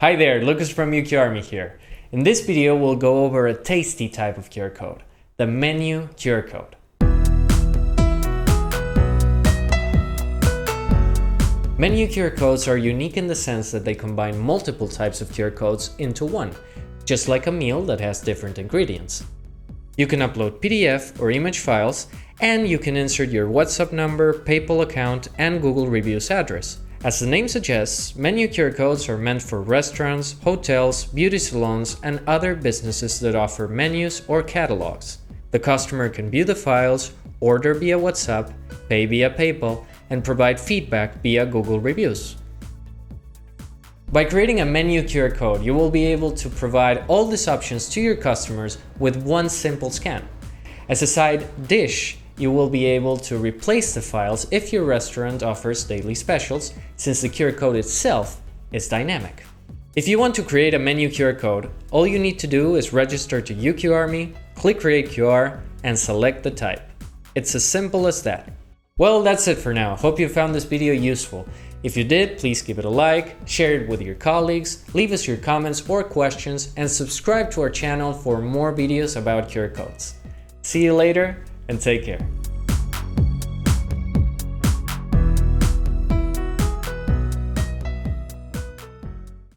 Hi there, Lucas from UQ Army here. In this video, we'll go over a tasty type of QR code, the menu QR code. Menu QR codes are unique in the sense that they combine multiple types of QR codes into one, just like a meal that has different ingredients. You can upload PDF or image files, and you can insert your WhatsApp number, PayPal account, and Google Reviews address. As the name suggests, menu QR codes are meant for restaurants, hotels, beauty salons, and other businesses that offer menus or catalogs. The customer can view the files, order via WhatsApp, pay via PayPal, and provide feedback via Google Reviews. By creating a menu QR code, you will be able to provide all these options to your customers with one simple scan. As a side dish, you will be able to replace the files if your restaurant offers daily specials, since the QR code itself is dynamic. If you want to create a menu QR code, all you need to do is register to UQ Army, click Create QR, and select the type. It's as simple as that. Well, that's it for now. Hope you found this video useful. If you did, please give it a like, share it with your colleagues, leave us your comments or questions, and subscribe to our channel for more videos about QR codes. See you later, and take care.